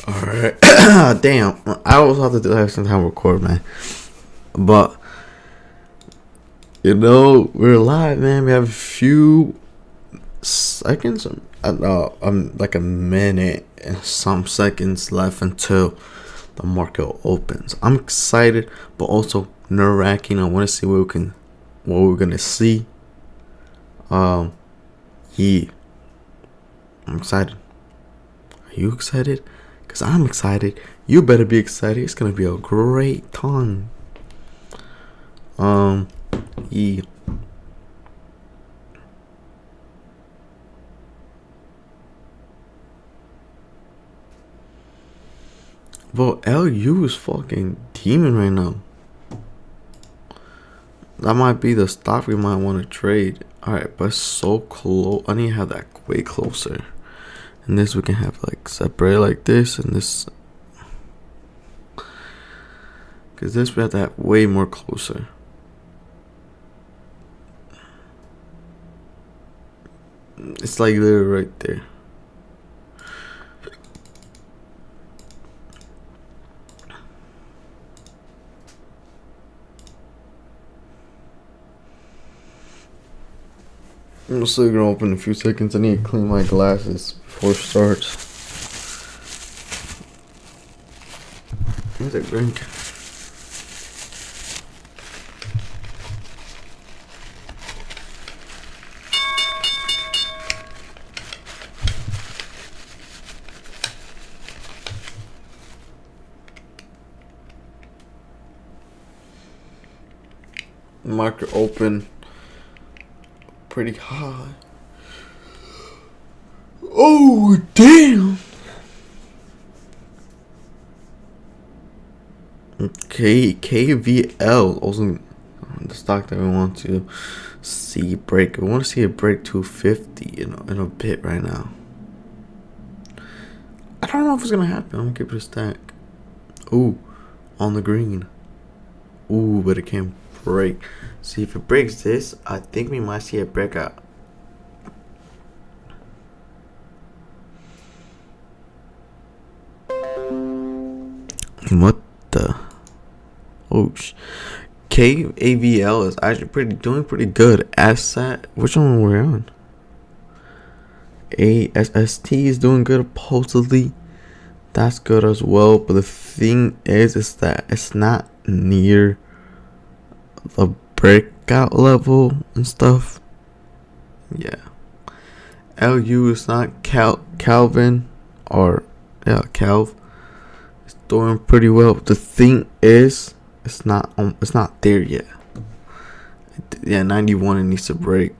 Alright. Damn. I always have to do that sometime record, man. But we're live, man. We have a few seconds. Like a minute and some seconds left until the market opens. I'm excited, but also nerve wracking. I want to see what we're gonna see. Yeah, I'm excited. Are you excited? Cause I'm excited. You better be excited. It's gonna be a great time. Yeah. Well, LU is fucking demon right now. That might be the stock we might want to trade. Alright, but it's so close. I need to have that way closer. And this we can have like separate like this and this. Because this we have to have way more closer. It's like literally right there. I'm still gonna open in a few seconds. I need to clean my glasses before it starts. Where's that drink? Market open pretty high. Oh damn. Okay, KVL also the stock that we want to see break. We want to see it break 250 in a bit right now. I don't know if it's gonna happen. I'm gonna keep it a stack. Ooh, on the green. Ooh, but it can't break. See, if it breaks this, I think we might see a breakout. What the? Oh, KAVL is actually doing pretty good. Asset, which one we're on? ASST is doing good supposedly. That's good as well. But the thing is that it's not near the breakout level and stuff. Yeah. LU is not Calvin or Calv. It's doing pretty well. The thing is, it's not there yet. Yeah, 91 it needs to break.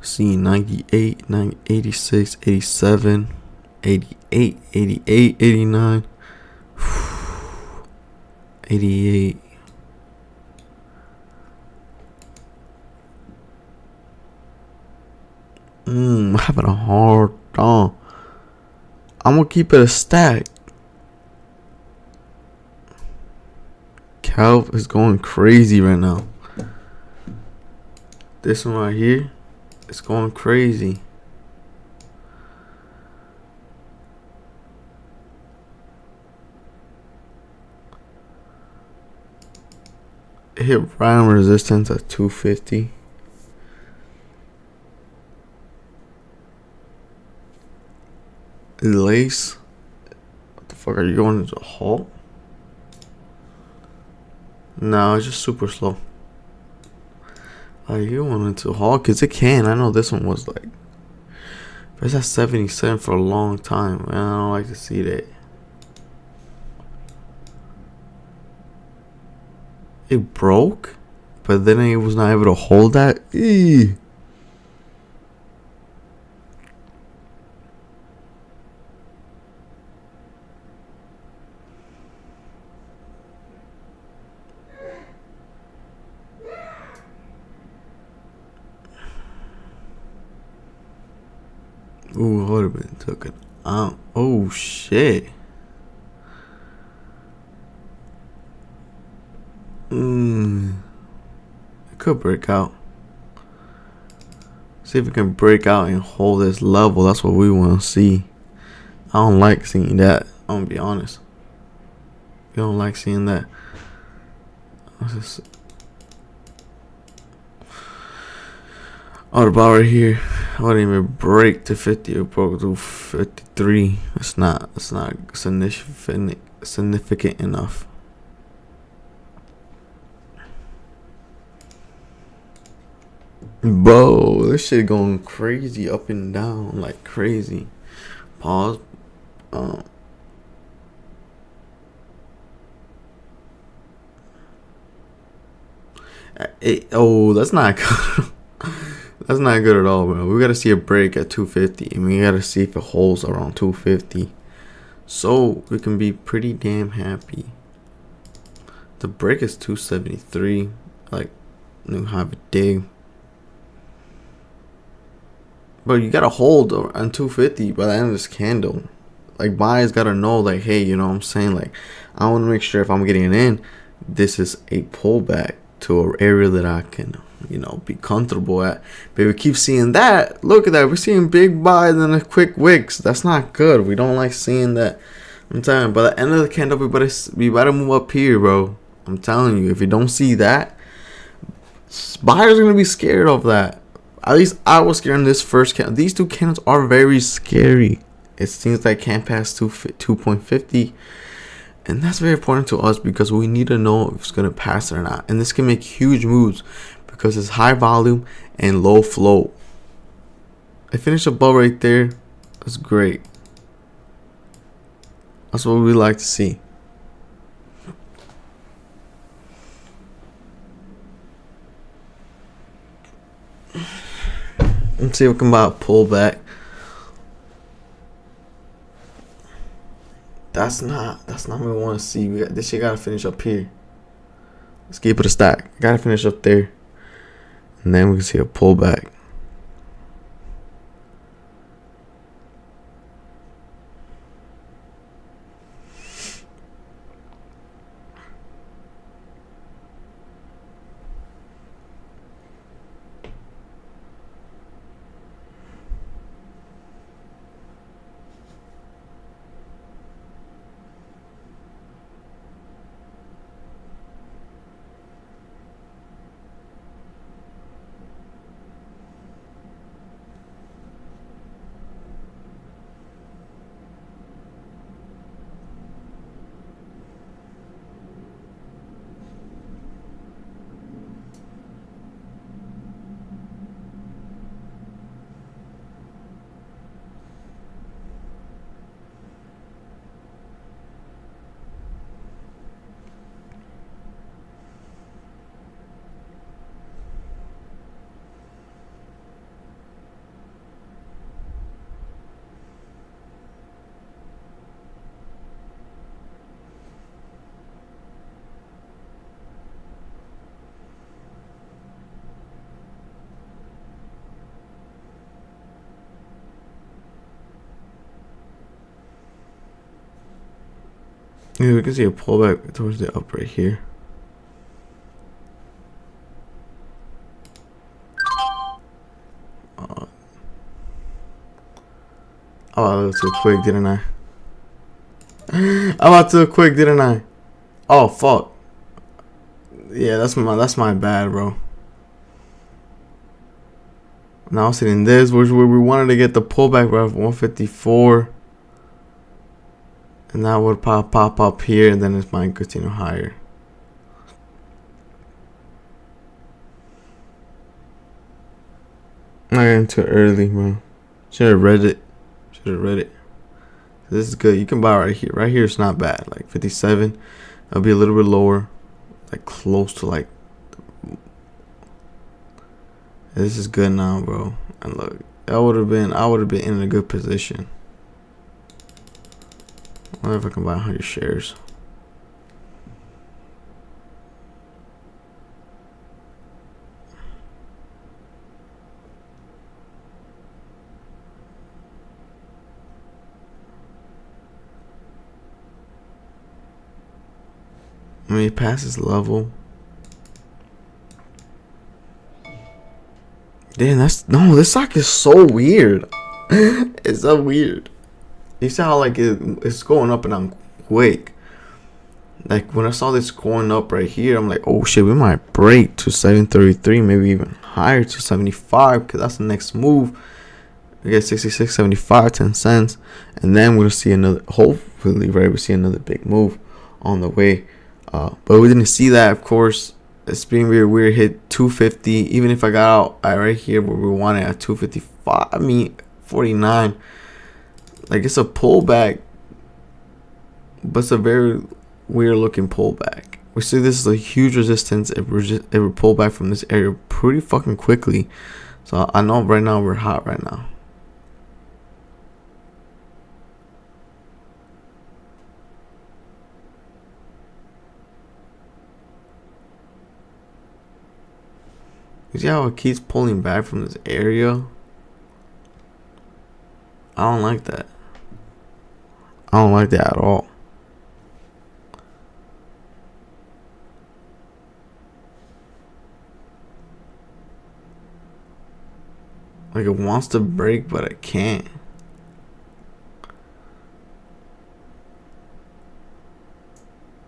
See 98, 86, 87, 88, 88, 89, 88. I'm having a hard time. I'm gonna keep it a stack. Calv is going crazy right now. This one right here, it's going crazy. It hit right on resistance at 250. Lace, what the fuck are you going into a halt? No, it's just super slow. Like you want into a halt? Cause it can. I know this one was like, but it's at 77 for a long time. Man, I don't like to see that. It broke, but then it was not able to hold that. Eee. Ooh, would have been took it out. Oh shit. It could break out. See if we can break out and hold this level. That's what we want to see. I don't like seeing that. I'm gonna be honest. You don't like seeing that. Oh, the bar right here. I wouldn't even break to 50. It broke to 53. It's not significant enough. Bro, this shit going crazy up and down like crazy. Pause. That's not good. That's not good at all, bro. We gotta see a break at 250, and we gotta see if it holds around 250, so we can be pretty damn happy. The break is 273, like new high dig. But you gotta hold on 250 by the end of this candle. Like, buyers gotta know, like, hey, you know what I'm saying? Like, I want to make sure if I'm getting it in, this is a pullback to an area that I can, you know, be comfortable at. But we keep seeing that. Look at that. We're seeing big buys and a quick wicks. That's not good. We don't like seeing that. I'm telling you. By the end of the candle, we better move up here, bro. I'm telling you. If you don't see that, buyers are going to be scared of that. At least I was scared in this first candle. These two candles are very scary. It seems like can't pass 2.50. And that's very important to us because we need to know if it's going to pass or not. And this can make huge moves because it's high volume and low flow. I finished above right there. That's great. That's what we like to see. Let's see if we can buy a pullback. That's not what we want to see. This shit gotta finish up here. Let's keep it a stack. Gotta finish up there, and then we can see a pullback. Yeah, we can see a pullback towards the up right here. Oh, I was too quick, didn't I? I was too quick, didn't I? Oh fuck. Yeah, that's my bad, bro. Now sitting this, which where we wanted to get the pullback right 154. And that would pop up here, and then it might continue higher. Not getting too early, bro. Should have read it. This is good. You can buy right here. Right here, it's not bad. Like 57. It'll be a little bit lower, like close to like. This is good now, bro. And look, I would have been in a good position. I wonder if I can buy 100 shares. When he passes level, Damn, this stock is so weird. It's so weird. You see how like it's going up and I'm quick. Like when I saw this going up right here, I'm like, oh shit, we might break to 733, maybe even higher to 75, because that's the next move. We get 66.75, 10 cents, and then we'll see another. Hopefully, right, we see another big move on the way. But we didn't see that, of course. It's being very weird. Hit 250. Even if I got out right here where we wanted at 255, I mean 49. Like it's a pullback, but it's a very weird looking pullback. We see this is a huge resistance. It will pull back from this area pretty fucking quickly. So I know right now we're hot right now. You see how it keeps pulling back from this area? I don't like that. I don't like that at all. Like it wants to break, but it can't.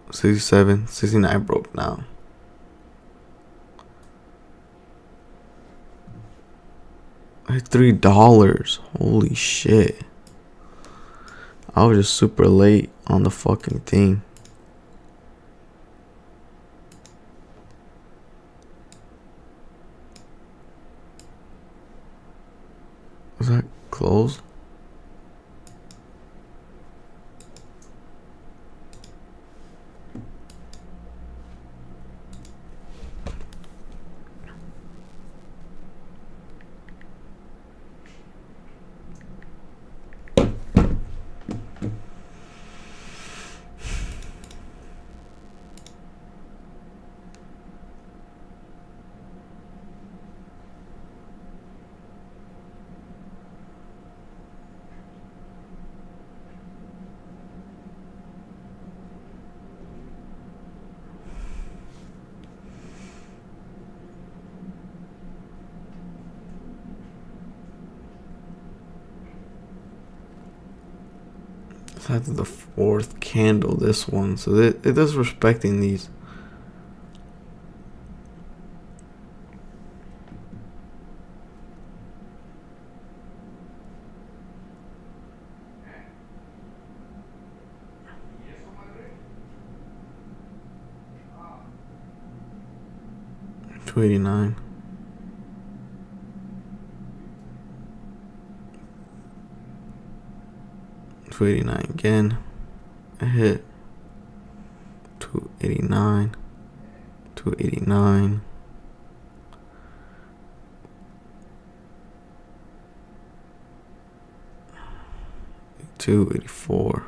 $67, $69 broke now. Like $3. Holy shit. I was just super late on the fucking thing. Was that closed? That's the fourth candle, this one. So it is respecting these. $289. $289 again. A hit. $289. $289. $284.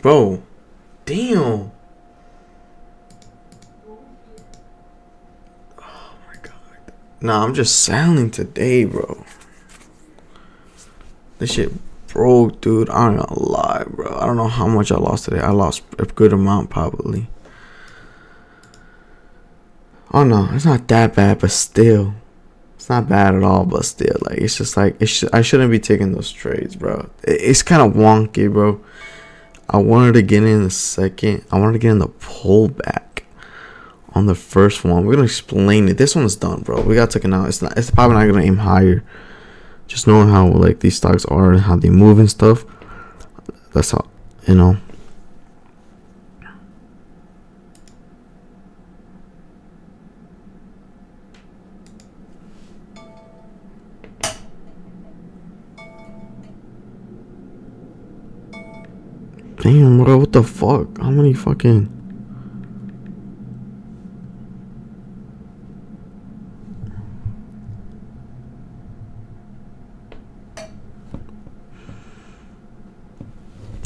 Bro, damn. Oh my god. Nah, I'm just selling today, bro. This shit broke, dude. I ain't gonna lie, bro. I don't know how much I lost today. I lost a good amount, probably. Oh no, it's not that bad, but still. It's not bad at all, but still. Like, it's just like, I shouldn't be taking those trades, bro. It's kind of wonky, bro. I wanted to get in the second. I wanted to get in the pullback on the first one. We're gonna explain it. This one's done, bro. We got taken out. It's probably not gonna aim higher. Just knowing how like these stocks are and how they move and stuff. That's how, you know. Bro, what the fuck? How many fucking...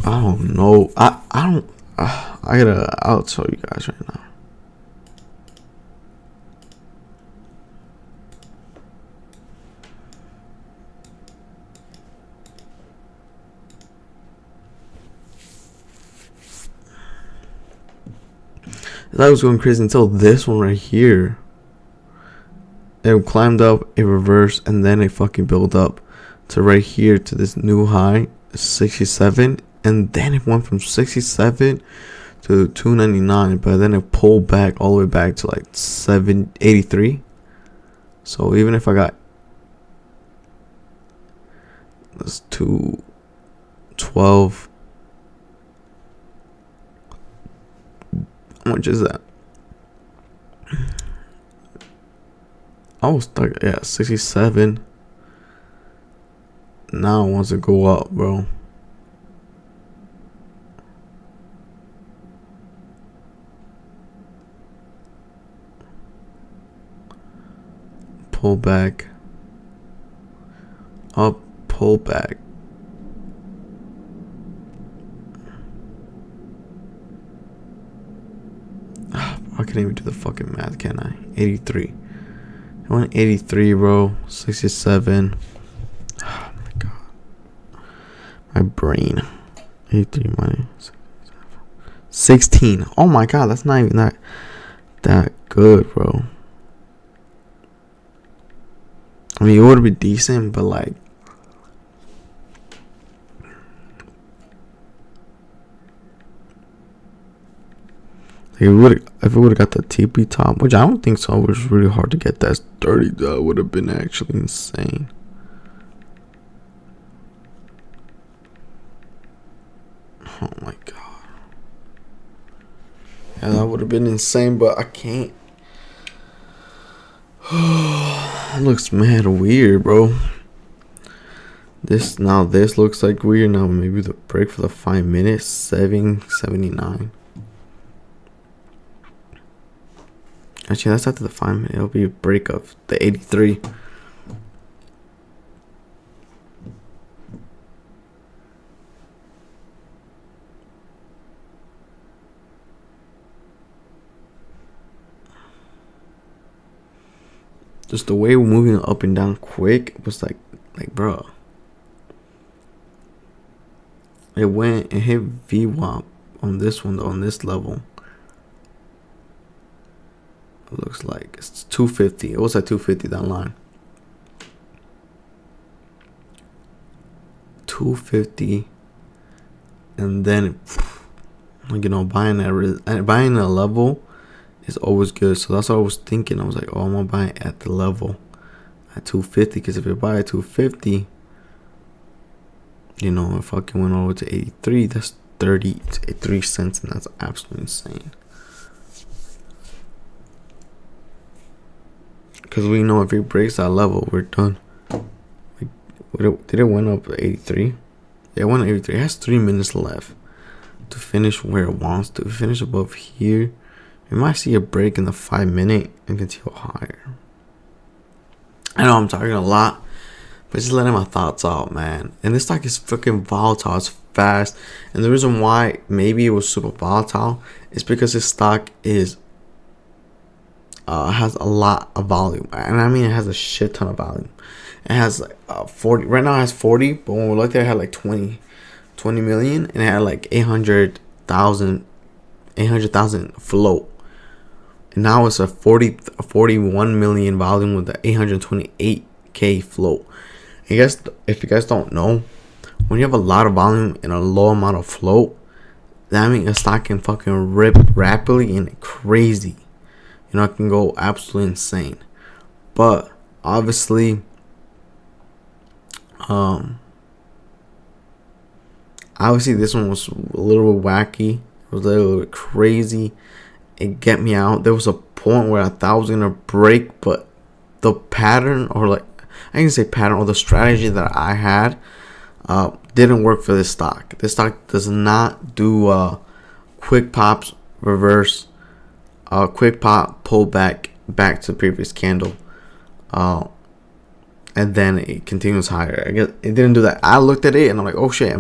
I don't know. I don't... I'll tell you guys right now. I was going crazy until this one right here. It climbed up, it reversed, and then it fucking built up to right here to this new high, 67, and then it went from 67 to 299, but then it pulled back all the way back to like 783. So even if I got that's 212, how much is that? I was stuck at 67. Now it wants to go up, bro. Pull back. Up, pull back. I can't even do the fucking math, can I? 83. I went 83, bro. 67. Oh my god. My brain. 83 minus 16. Oh my god, that's not even that good, bro. I mean, it would be decent, but like, if it would have got the TP top, which I don't think so, it was really hard to get that 30. That would have been actually insane. Oh my god. Yeah, that would have been insane, but I can't. It looks mad weird, bro. This looks like weird. Now maybe the break for the 5 minutes, 779. Actually, that's after the 5 minute. It'll be a break of the 83. Just the way we're moving up and down quick was like bro. It hit VWAP on this one though, on this level. It looks like it's 250. It was at 250 that line. 250, and then buying a level is always good. So that's what I was thinking. I was like, oh, I'm gonna buy it at the level at 250, because if you buy at 250, if fucking went over to 83, that's 33 cents, and that's absolutely insane. Because we know if it breaks that level, we're done. Did it went up to 83? Yeah, it went to 83. It has 3 minutes left to finish where it wants to. Finish above here. We might see a break in the 5 minute and continue higher. I know I'm talking a lot, but just letting my thoughts out, man. And this stock is freaking volatile. It's fast. And the reason why maybe it was super volatile is because this stock is has a lot of volume, and I mean it has a shit ton of volume. It has like 40 right now. It has 40, but when we looked at it, had like 20 million, and it had like 800,000 float. And now it's a 41 million volume with the 828k float. I guess if you guys don't know, when you have a lot of volume and a low amount of float, that means a stock can fucking rip rapidly and crazy. It can go absolutely insane. But obviously, this one was a little bit wacky. It was a little bit crazy. It get me out. There was a point where I thought I was gonna break, but the pattern, or like I can say pattern, or the strategy that I had didn't work for this stock. This stock does not do quick pops, reverse, quick pop, pull back to the previous candle, and then it continues higher. I guess it didn't do that. I looked at it and I'm like, oh shit,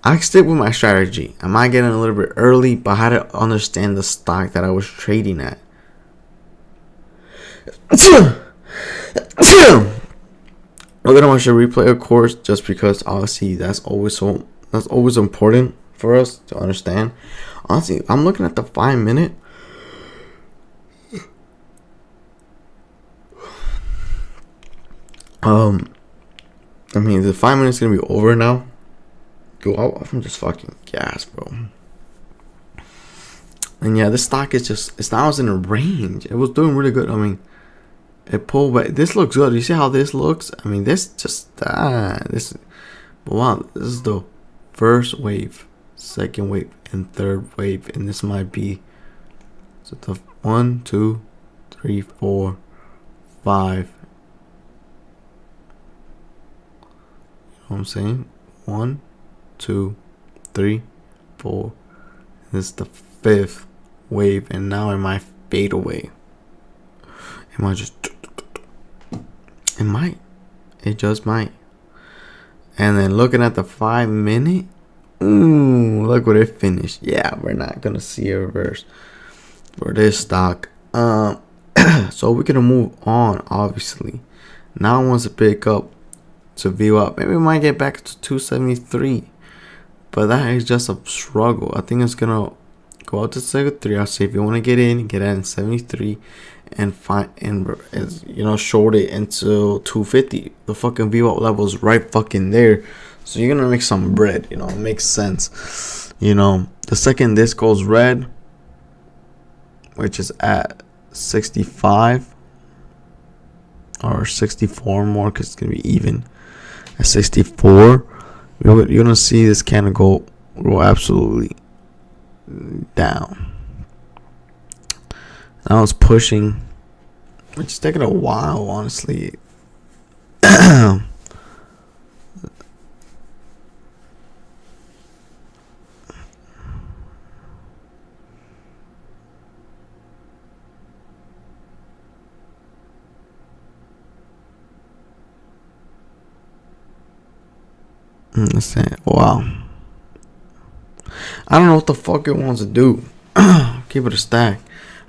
I stick with my strategy. I might get in a little bit early, but I had to understand the stock that I was trading at. We're gonna watch a replay, of course, just because obviously that's always important for us to understand. Honestly, I'm looking at the 5-minute. I mean, the 5 minutes gonna be over now. I'm just fucking gas, bro. And yeah, this stock is it's now in a range. It was doing really good. I mean, it pulled back. This looks good. You see how this looks? I mean, this wow, this is the first wave, second wave, and third wave, and this might be so the 1, 2, 3, 4, 5. You know what I'm saying? 1, 2, 3, 4. This is the 5th wave, and now it might fade away. It just might. And then looking at the 5-minute, look what it finished. Yeah, we're not gonna see a reverse for this stock. So we're gonna move on. Obviously, now wants to pick up to view up. Maybe we might get back to 273, but that is just a struggle. I think it's gonna go out to 73. I'll say if you want to get in 73, and short it into 250. The fucking view up level is right fucking there, so you're gonna make some bread. It makes sense. The second this goes red, which is at 65 or 64 more, because it's gonna be even at 64. You're gonna see this candle go absolutely down. Now it's pushing, which is taking a while, honestly. Wow. I don't know what the fuck it wants to do. Keep it a stack.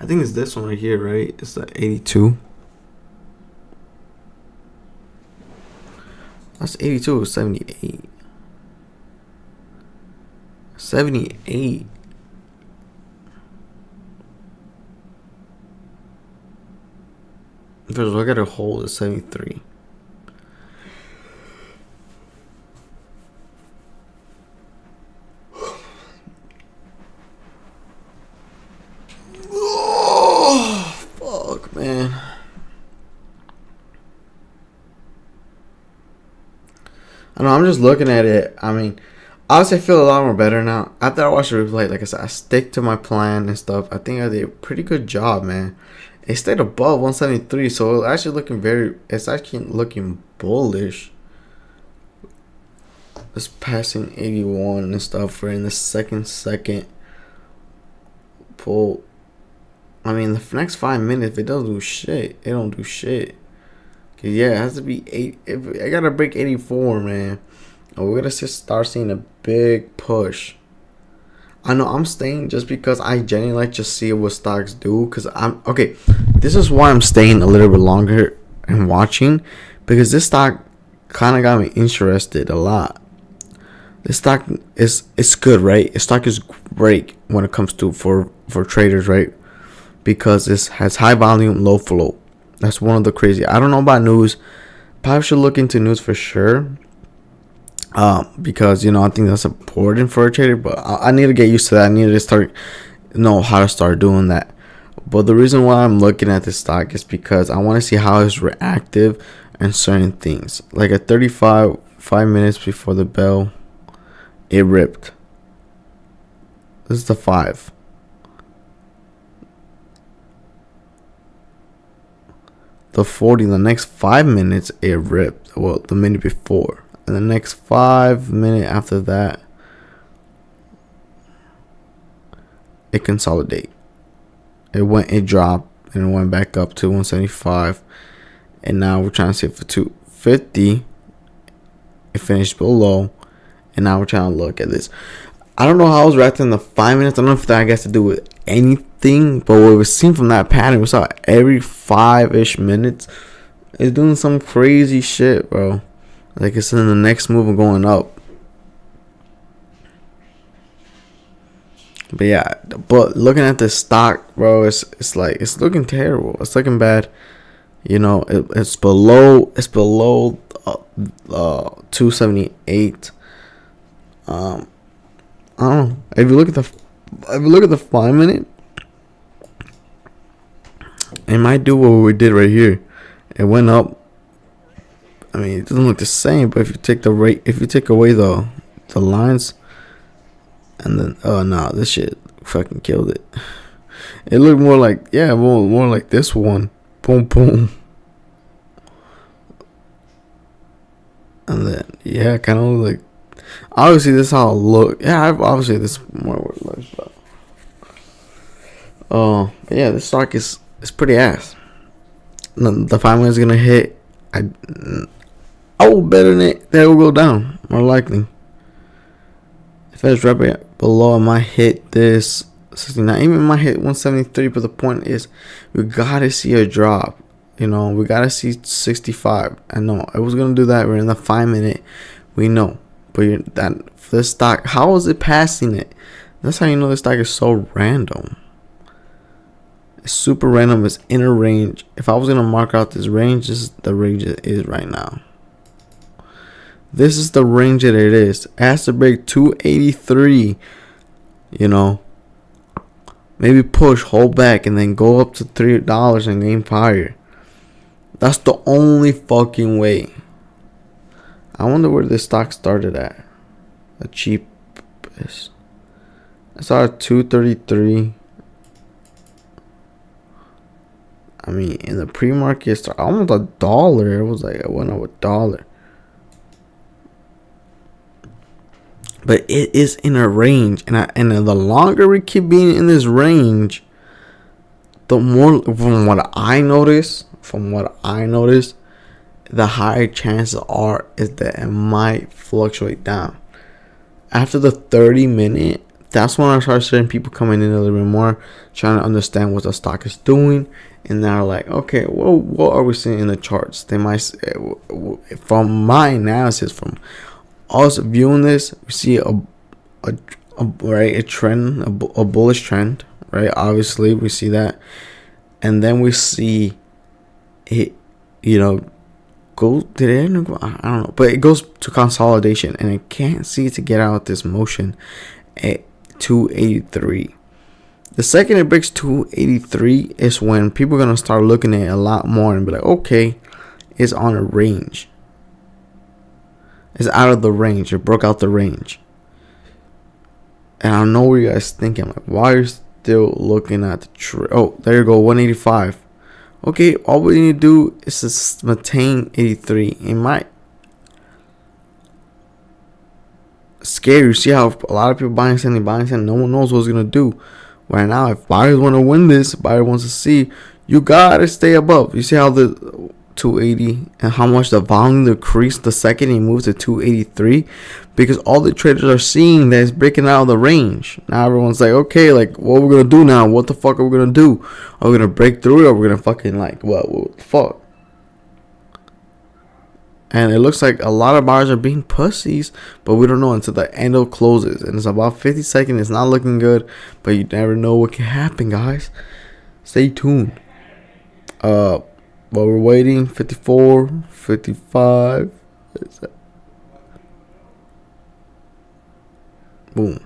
I think it's this one right here, right? It's the 82. That's 82 or 78. 78. First, look at a hold at 73. Man, I know. I'm just looking at it. I mean, honestly, I feel a lot more better now. After I watched the replay, like I said, I stick to my plan and stuff. I think I did a pretty good job, man. It stayed above 173, so it's actually looking bullish. It's passing 81 and stuff. We're in the second pull. I mean, the next 5 minutes, if it doesn't do shit, it don't do shit. Cause yeah, it has to be 8. If I gotta break 84, man, we're gonna start seeing a big push. I know I'm staying just because I genuinely like to see what stocks do. Cause this is why I'm staying a little bit longer and watching, because this stock kind of got me interested a lot. This stock it's good, right? This stock is great when it comes to for traders, right? Because it has high volume, low flow. That's one of the crazy. I don't know about news. Probably should look into news for sure. Because I think that's important for a trader. But I need to get used to that. I need to know how to start doing that. But the reason why I'm looking at this stock is because I want to see how it's reactive and certain things. Like at 5 minutes before the bell, it ripped. This is the 5. The 40, the next 5 minutes, it ripped. Well, the minute before. And and the next 5 minutes after that, it consolidate. It dropped and it went back up to 175, and now we're trying to see for 250. It finished below, and now we're trying to look at this. I don't know how I was reacting in the 5 minutes. I don't know if that has to do with anything, but what we've seen from that pattern, we saw every 5-ish minutes it's doing some crazy shit, bro. Like it's in the next move of going up. But yeah, but looking at the stock, bro, it's like it's looking terrible. It's looking bad. You know, it's below 278. I don't know. If you look at the 5 minute, it might do what we did right here. It went up. I mean, it doesn't look the same, but if you take away the lines, and then this shit fucking killed it. It looked more like more like this one. Boom boom. And then kind of like obviously this is how it look. Yeah, obviously this is more what it looks, but yeah, this stock is pretty ass. The 5 minutes is gonna hit. I will bet on it that it will go down more likely. If it's right below, I might hit this 69. Even might hit 173. But the point is, we gotta see a drop. You know, we gotta see 65. I know I was gonna do that. We're in the 5 minute. We know, but that for this stock, how is it passing it? That's how you know this stock is so random. It's super random. It's in a range. If I was gonna mark out this range, this is the range it is right now. This is the range that it is. It has to break 283. You know, maybe push, hold back, and then go up to $3 and gain fire. That's the only fucking way. I wonder where this stock started at. The cheapest. I saw at 233. I mean, in the pre-market, it started almost $1. It was like it went up $1. But it is in a range, and the longer we keep being in this range, the more from what I notice, the higher chances is that it might fluctuate down. After the 30 minute, that's when I start seeing people coming in a little bit more, trying to understand what the stock is doing, and they're like, okay, well, what are we seeing in the charts? They might, from my analysis, from us viewing this, we see a trend, a bullish trend, right? Obviously, we see that, and then we see it, you know, go. Did it end up? I don't know, but it goes to consolidation, and I can't see it to get out of this motion at 283. The second it breaks 283 is when people are gonna start looking at it a lot more and be like, okay, it's on a range. It's out of the range. It broke out the range. And I know what you guys thinking. Like, why are you still looking at the oh, there you go, 185. Okay, all we need to do is just maintain 83. It might scare you. See how a lot of people buying, selling. No one knows what it's gonna do. Right now, if buyers want to win this, buyer wants to see, you gotta stay above. You see how the 280 and how much the volume decreased the second he moved to 283, because all the traders are seeing that it's breaking out of the range. Now everyone's like, okay, like what are we gonna do now? What the fuck are we gonna do? Are we gonna break through it, or are we gonna fucking like what the fuck? And it looks like a lot of buyers are being pussies, but we don't know until the end of closes, and it's about 50 seconds. It's not looking good, but you never know what can happen, guys. Stay tuned. While we're waiting, 54, 55. Boom.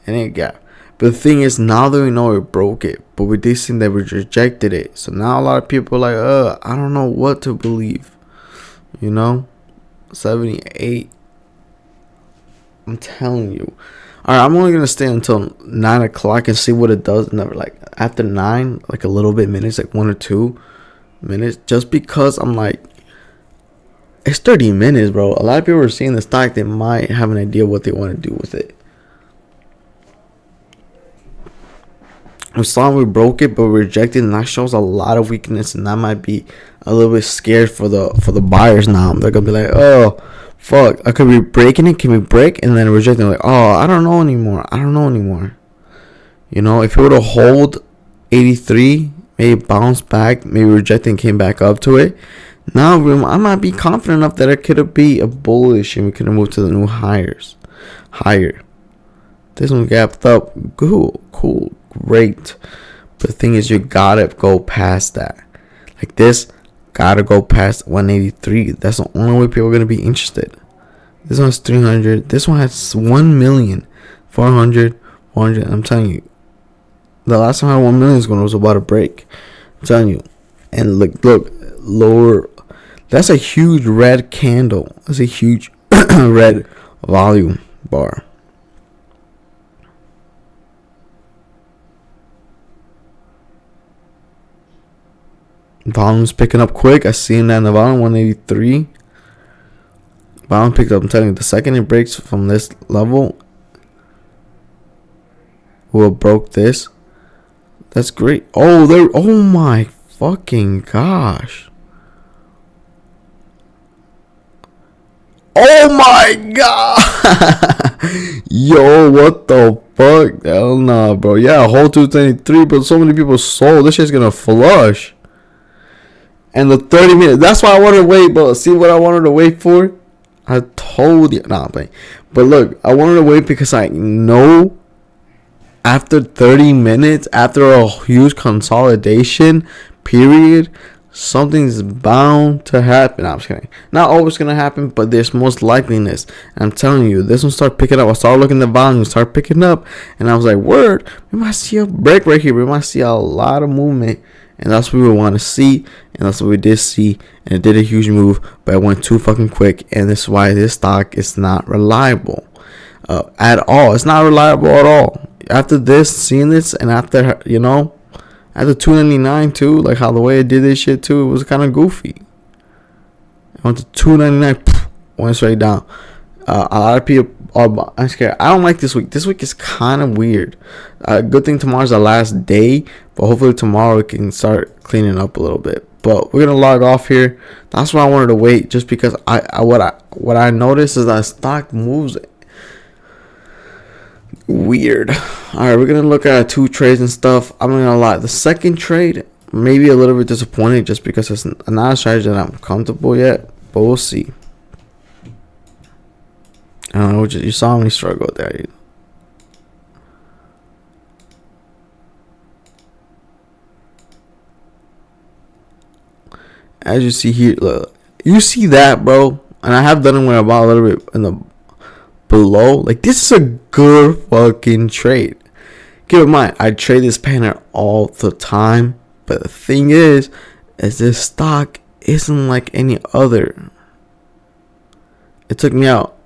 And it got. But the thing is, now that we know it broke it, but we did see that we rejected it. So now a lot of people are like, I don't know what to believe. You know? 78. I'm telling you. Alright, I'm only going to stay until 9 o'clock and see what it does. Never like after 9, like a little bit minutes, like 1 or 2 minutes, just because I'm like, It's 30 minutes, bro. A lot of people are seeing the stock. They might have an idea what they want to do with it. We saw we broke it, but we rejected, and that shows a lot of weakness, and that might be a little bit scared for the buyers now. They're gonna be like, oh, fuck, I could be breaking it. Can we break? And then rejecting, like, oh, I don't know anymore. You know, if it were to hold 83, maybe bounce back, maybe rejecting, came back up to it. Now I might be confident enough that it could be a bullish, and we could have moved to the new higher. This one gapped up. Cool, great. But the thing is, you gotta go past that. Like this, gotta go past 183. That's the only way people are gonna be interested. This one has 300. This one has 1,000,000, 400, 400. I'm telling you, the last time I had 1,000,000 is when it was about to break. I'm telling you. And look, lower. That's a huge red candle. That's a huge red volume bar. Volume's picking up quick. I seen that in the volume, 183. Volume picked up. I'm telling you, the second it breaks from this level, who broke this, that's great. Oh my fucking gosh. Oh my god. Yo, what the fuck? Hell nah, bro. Yeah, whole 223, but so many people sold. This shit's gonna flush. And the 30 minutes, that's why I wanted to wait, bro. See what I wanted to wait for? I told you. Nah, I'm playing. But look, I wanted to wait because I know after 30 minutes, after a huge consolidation period, something's bound to happen. I'm just kidding. Not always gonna happen, but there's most likeliness. And I'm telling you, this one started picking up. I started looking at the volume, start picking up, and I was like, word, we might see a break right here. We might see a lot of movement. And that's what we want to see, and that's what we did see, and it did a huge move, but it went too fucking quick, and this is why this stock is not reliable at all. It's not reliable at all. After this, seeing this, and after, you know, after 299 too, like how the way it did this shit too, it was kind of goofy. It went to 299, went straight down. A lot of people are, I'm scared. I don't like this week. This week is kind of weird. Good thing tomorrow's the last day, but hopefully tomorrow we can start cleaning up a little bit. But we're gonna log off here. That's why I wanted to wait, just because what I noticed is that stock moves weird. All right, we're gonna look at 2 trades and stuff. I'm not gonna lie. The second trade maybe a little bit disappointing, just because it's not a strategy that I'm comfortable yet. But we'll see. I don't know, you saw me struggle there. As you see here, look, you see that, bro, and I have done it when I bought a little bit in the below. Like, this is a good fucking trade. Keep in mind, I trade this pattern all the time, but the thing is this stock isn't like any other. It took me out.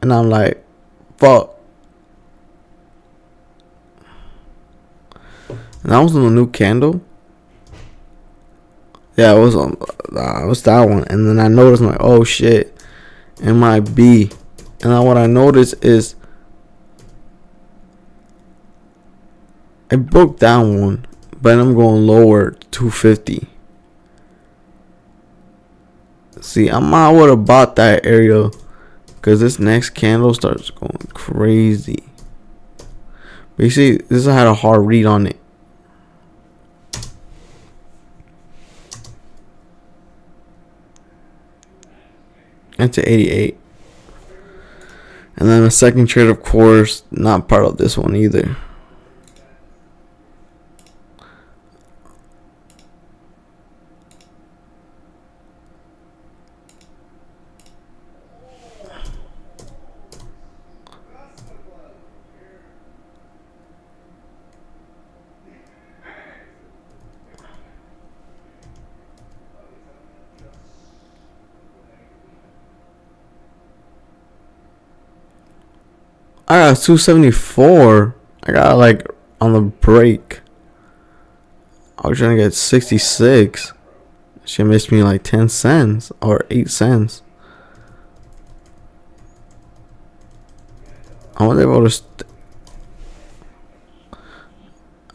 And I'm like, fuck. And that was on the new candle. Yeah, it was on. It was that one. And then I noticed, I'm like, oh shit, it might be. And then what I noticed is it broke down one, but I'm going lower to 250. See, I might would have bought that area, because this next candle starts going crazy. But you see, this had a hard read on it. Into 88. And then the second trade, of course, not part of this one either. I got 274. I got like on the break. I was trying to get 66. She missed me like 10 cents or 8 cents. I wonder if I would have.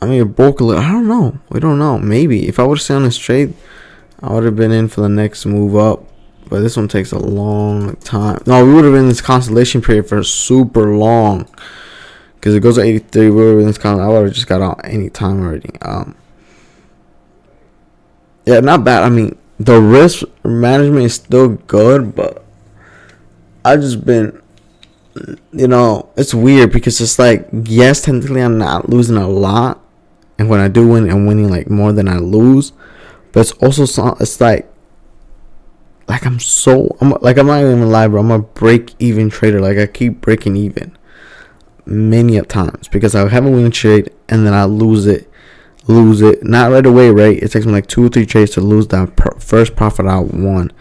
I mean, it broke a little. I don't know. We don't know. Maybe if I would have stayed on this trade, I would have been in for the next move up. But this one takes a long time. No, we would have been in this constellation period for super long. Because it goes to 83. We would have been in this I would have just got out any time already. Yeah, not bad. I mean, the risk management is still good, but I just been, it's weird because it's like, yes, technically I'm not losing a lot, and when I do win, I'm winning like more than I lose. But it's also it's like I'm not even gonna lie, bro. I'm a break even trader. Like I keep breaking even many a times because I have a winning trade and then I lose it. Not right away, right? It takes me like 2 or 3 trades to lose that first profit I won,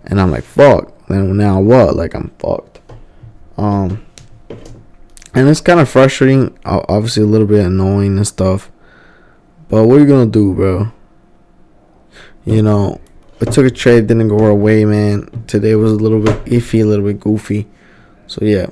and I'm like, fuck. Then now what? Like I'm fucked. And it's kind of frustrating. Obviously, a little bit annoying and stuff. But what are you gonna do, bro? It took a trade, didn't go our way, man. Today was a little bit iffy, a little bit goofy. So yeah.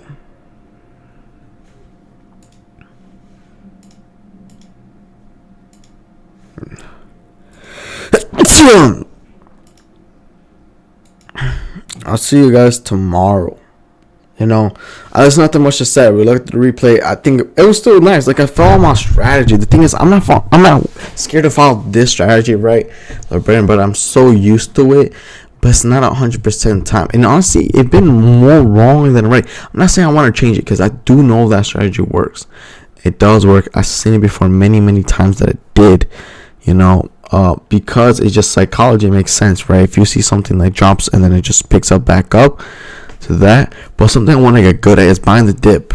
I'll see you guys tomorrow. There's nothing much to say. We looked at the replay. I think it was still nice. Like I followed my strategy. The thing is, I'm not scared to follow this strategy, right, but I'm so used to it. But it's not 100% time. And honestly, it's been more wrong than right. I'm not saying I want to change it because I do know that strategy works. It does work. I've seen it before many times that it did. Because it's just psychology. It makes sense, right? If you see something like drops and then it just picks up back up to that. But something I want to get good at is buying the dip.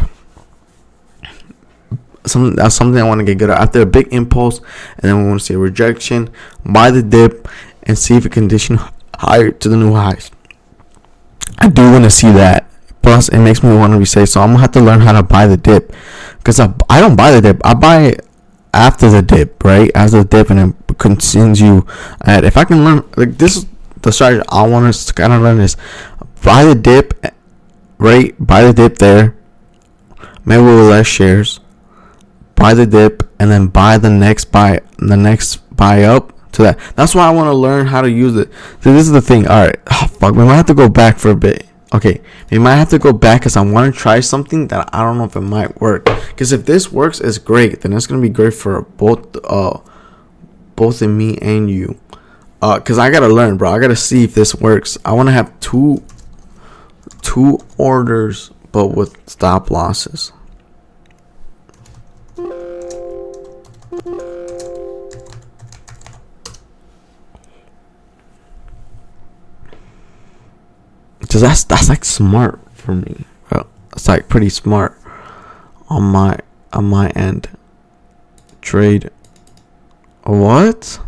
That's something I want to get good at. After a big impulse and then we want to see a rejection, buy the dip and see if it condition higher to the new highs. I do want to see that. Plus it makes me want to be safe, so I'm gonna have to learn how to buy the dip, because I don't buy the dip. I buy it after the dip, right? After the dip, and it continue. And if I can learn, like, this is the strategy I want to kind of learn, is buy the dip, right? Buy the dip there, maybe with less shares. Buy the dip and then buy the next buy up to that. That's why I want to learn how to use it. So this is the thing. All right, fuck, we might have to go back for a bit. Okay, we might have to go back because I want to try something that I don't know if it might work. Because if this works, it's great. Then it's gonna be great for both in me and you. Because I gotta learn, bro. I gotta see if this works. I want to have two orders, but with stop losses. Cause that's like smart for me. It's like pretty smart on my end. Trade. What?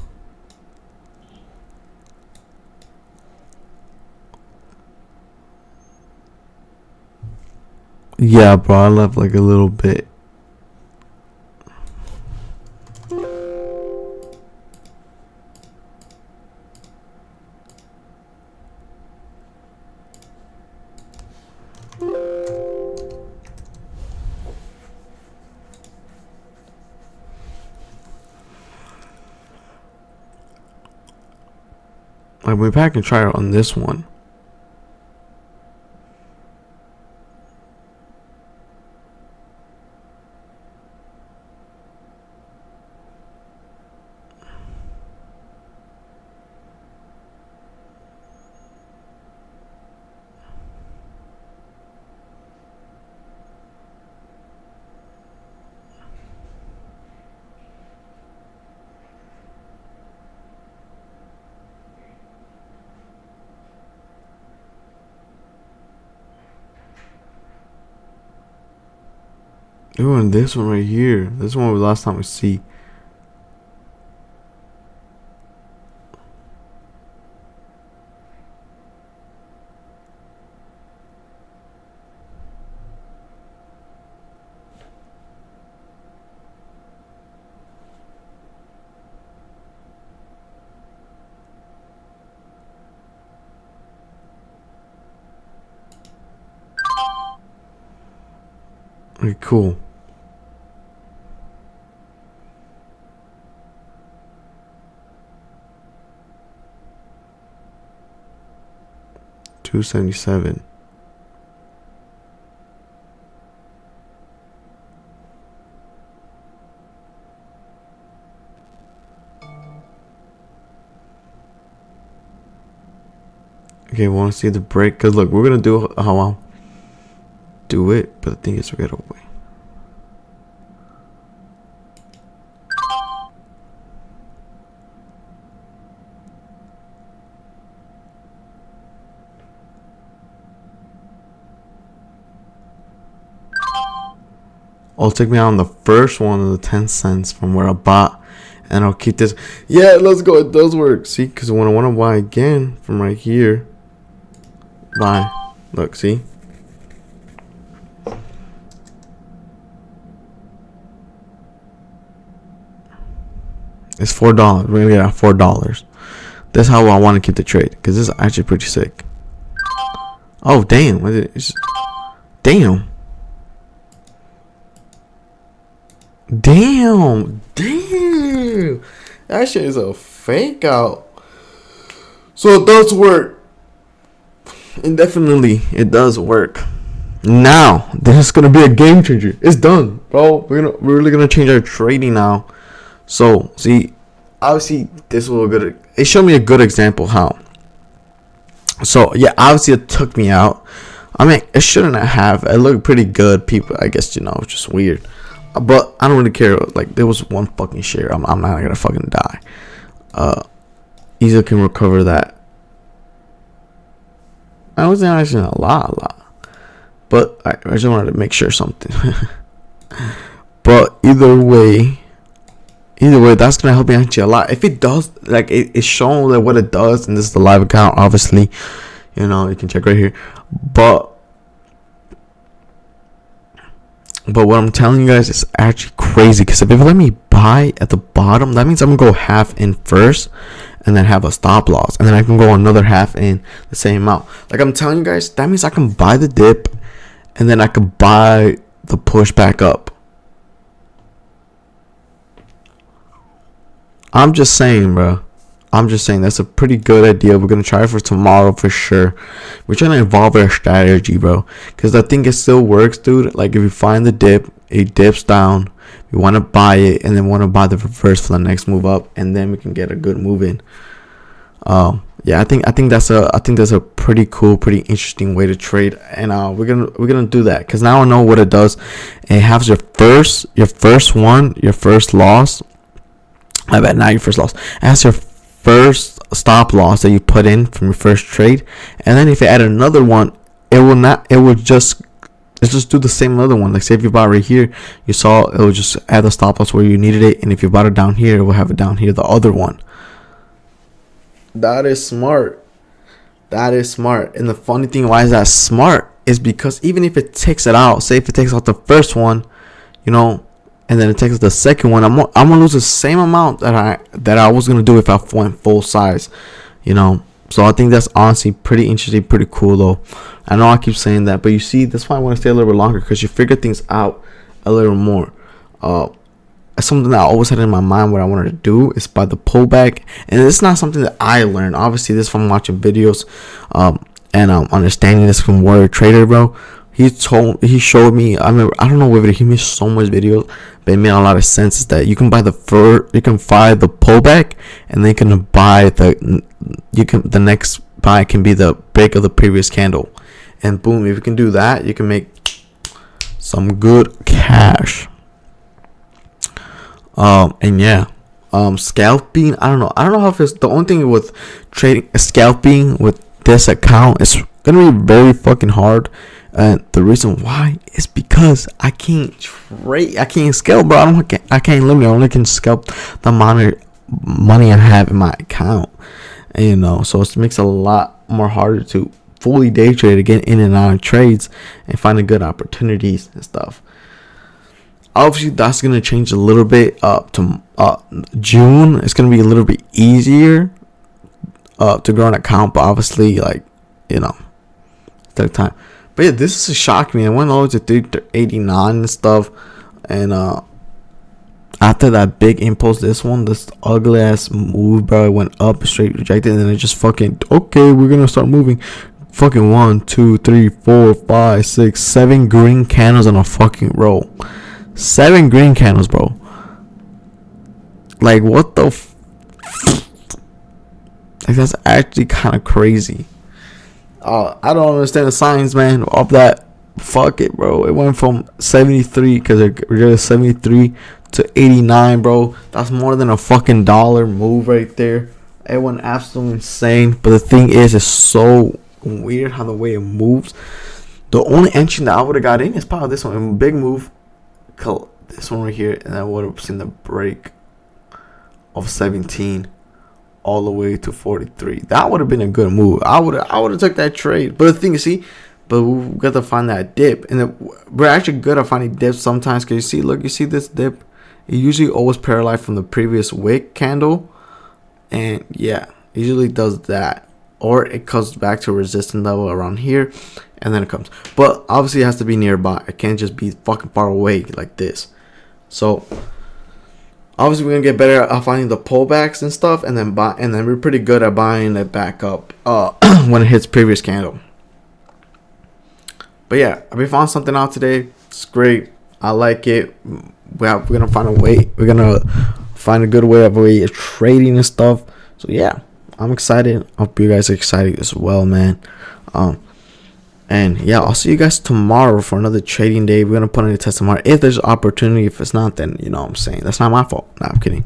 Yeah, bro. I left like a little bit. Like, maybe I can try it on this one. Ooh, and this one right here. This one was last time we see. Okay, cool. $277. Okay, want to see the break? Cause look, we're gonna do how I'll do it, but the thing is, we gotta wait. I'll take me on the first one of the 10 cents from where I bought, and I'll keep this. Yeah, let's go. It does work. See, because when I want to buy again from right here, buy. Look, see. It's $4. We're gonna get out $4. That's how I want to keep the trade, because this is actually pretty sick. Oh damn! What is it? Damn. Damn. That shit is a fake out. So it does work. Indefinitely, it does work. Now, this is gonna be a game changer. It's done, bro. We're really gonna change our trading now. So, see, obviously, this will good. It showed me a good example how. So yeah, obviously it took me out. I mean, it shouldn't have. It looked pretty good. People, I guess, it's just weird. But I don't really care. Like, there was one fucking share. I'm not gonna fucking die. Easily can recover that. I wasn't actually a lot. But I just wanted to make sure something. But either way, that's gonna help me actually a lot. If it does, like, it's showing like what it does, and this is the live account, obviously. You can check right here. But what I'm telling you guys is actually crazy, because if it let me buy at the bottom, that means I'm gonna go half in first and then have a stop loss, and then I can go another half in the same amount. Like I'm telling you guys, that means I can buy the dip and then I can buy the push back up. I'm just saying, bro. That's a pretty good idea. We're gonna try it for tomorrow for sure. We're trying to evolve our strategy, bro, because I think it still works, dude. Like, if you find the dip, it dips down, we want to buy it, and then want to buy the reverse for the next move up, and then we can get a good move in. Yeah, I think that's a pretty cool, pretty interesting way to trade, and we're gonna do that, because now I know what it does. It has your first loss. I bet not your first loss. It has your first stop loss that you put in from your first trade, and then if you add another one, it's just do the same other one. Like, say if you bought right here, you saw it will just add the stop loss where you needed it, and if you bought it down here, it will have it down here, the other one. That is smart. And the funny thing, why is that smart, is because even if it takes it out, say if it takes out the first one, and then it takes the second one, I'm gonna lose the same amount that I was gonna do if I went full size, So I think that's honestly pretty interesting, pretty cool though. I know I keep saying that, but you see, that's why I want to stay a little bit longer, because you figure things out a little more. Something that I always had in my mind what I wanted to do is buy the pullback, and it's not something that I learned. Obviously, this from watching videos, and understanding this from Warrior Trader, bro. He showed me. I don't know whether he made so much videos, but it made a lot of sense. Is that you can buy the pullback, and then you can buy the next buy can be the break of the previous candle, and boom, if you can do that, you can make some good cash. And yeah, scalping. I don't know how if it's the only thing with trading scalping with this account is gonna be very fucking hard. And the reason why is because I can't trade. I can't scalp, bro. I can't limit. I only can scalp the amount of money I have in my account. And, so it makes it a lot more harder to fully day trade, to get in and out of trades and finding good opportunities and stuff. Obviously, that's gonna change a little bit to June. It's gonna be a little bit easier to grow an account, but obviously, like, it takes time. But yeah, this is shocking me. I went all the way to 389 and stuff, and after that big impulse, this ugly ass move, bro, it went up straight rejected, and then it just fucking okay. We're gonna start moving. Fucking 1, 2, 3, 4, 5, 6, 7 green candles in a fucking row. 7 green candles, bro. Like what the? Like that's actually kind of crazy. I don't understand the science, man, of that. Fuck it, bro. It went from 73 because they're 73 to 89, bro. That's more than a fucking dollar move right there. It went absolutely insane. But the thing is, it's so weird how the way it moves. The only entry that I would have got in is probably this one. A big move. This one right here. And I would have seen the break of 17 all the way to 43. That would have been a good move. I would have took that trade. But the thing is, see, but we got to find that dip, and we're actually good at finding dips sometimes. Cause you see this dip, it usually always parallel from the previous wick candle, and yeah, it usually does that, or it comes back to a resistance level around here, and then it comes. But obviously, it has to be nearby. It can't just be fucking far away like this. So obviously, we're gonna get better at finding the pullbacks and stuff, and then we're pretty good at buying it back up when it hits previous candle. But yeah, we found something out today. It's great. I like it. We're gonna find a way. We're gonna find a good way of trading and stuff. So yeah, I'm excited. I hope you guys are excited as well, man. And yeah, I'll see you guys tomorrow for another trading day. We're gonna put in a test tomorrow. If there's opportunity, if it's not, then you know what I'm saying. That's not my fault. No, I'm kidding.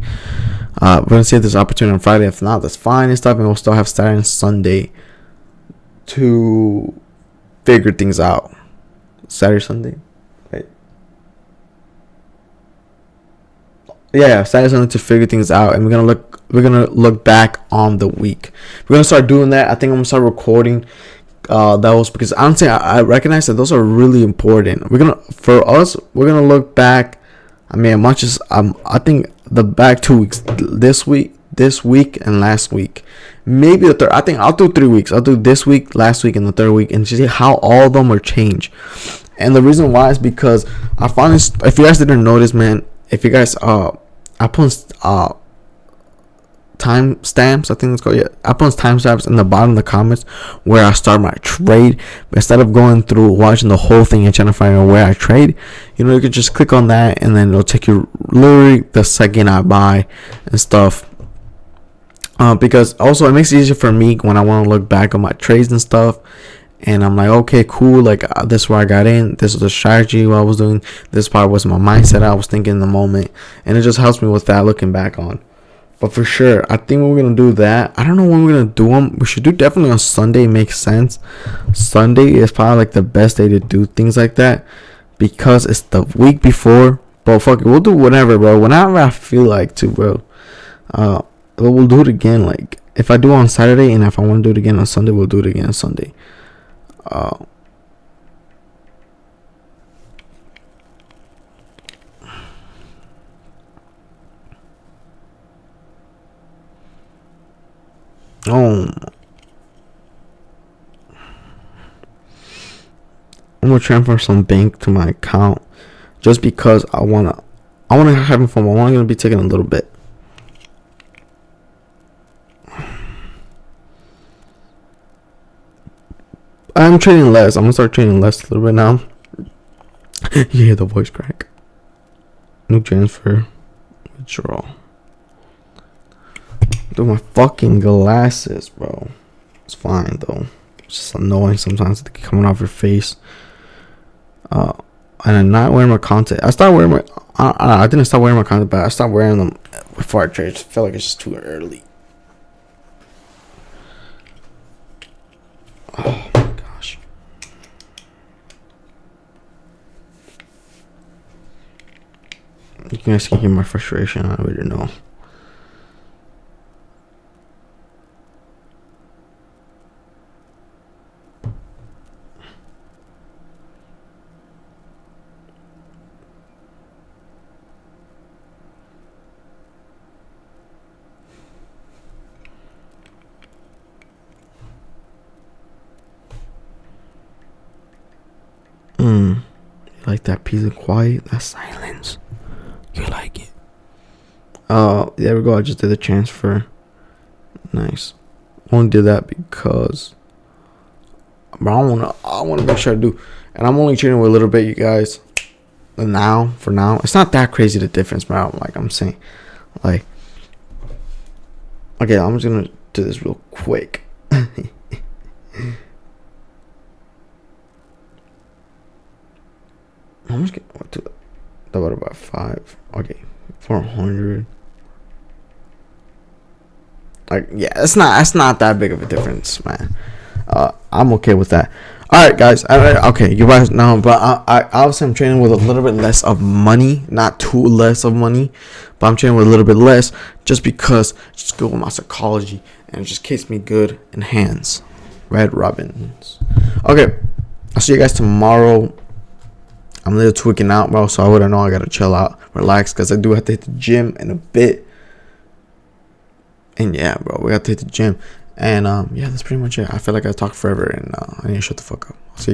We're gonna see if there's opportunity on Friday. If not, that's fine and stuff. And we'll still have Saturday and Sunday to figure things out. Saturday, Sunday, right? Yeah, Saturday, Sunday to figure things out, and we're gonna look back on the week. We're gonna start doing that. I think I'm gonna start recording those, because honestly, I recognize that those are really important. We're gonna look back. I mean, as much as I think the back 2 weeks, this week, and last week. Maybe the third. I think I'll do 3 weeks. I'll do this week, last week, and the third week, and see how all of them are changed. And the reason why is because I finally, if you guys didn't notice, man, if you guys I put time stamps, I think it's called. Yeah, I put time stamps in the bottom of the comments where I start my trade. But instead of going through watching the whole thing and trying to find out where I trade, you can just click on that, and then it'll take you literally the second I buy and stuff. Because also it makes it easier for me when I want to look back on my trades and stuff, and I'm like, okay, cool, like this is where I got in, this was the strategy what I was doing, this part was my mindset I was thinking in the moment, and it just helps me with that looking back on. But for sure, I think we're gonna do that. I don't know when we're gonna do them. We should do definitely on Sunday. Makes sense. Sunday is probably like the best day to do things like that, because it's the week before. But fuck it, we'll do whatever, bro. Whenever I feel like to, bro. But we'll do it again. Like if I do it on Saturday, and if I want to do it again on Sunday, we'll do it again on Sunday. I'm gonna transfer some bank to my account just because I wanna have fun. I'm only gonna be taking a little bit. I'm trading less. I'm gonna start trading less a little bit now. You hear the voice crack. New transfer. Withdrawal. Dude, my fucking glasses, bro. It's fine though. It's just annoying sometimes they keep coming off your face. And I'm not wearing my contact. I didn't stop wearing my contact, but I stopped wearing them before I trade. I felt like it's just too early. Oh my gosh. You guys can hear my frustration. I already know. You like that peace and quiet, that silence. You like it. There we go. I just did the transfer. Nice. Only did that because, but I wanna make sure I do. And I'm only trading with a little bit, you guys. And for now, it's not that crazy the difference, man. Like I'm saying, like, okay, I'm just gonna do this real quick. How much divided by 5? Okay, 400. Like, yeah, it's not that big of a difference, man. I'm okay with that. All right, guys. Okay, you guys know, but I obviously I'm trading with a little bit less of money, not too less of money, but I'm trading with a little bit less just because just go with my psychology and it just keeps me good in hands. Red Robins. Okay, I'll see you guys tomorrow. I'm a little tweaking out, bro, so I wouldn't know. I gotta chill out, relax, because I do have to hit the gym in a bit. And yeah, bro, we got to hit the gym. And yeah, that's pretty much it. I feel like I talked forever, and I need to shut the fuck up. I'll see you guys.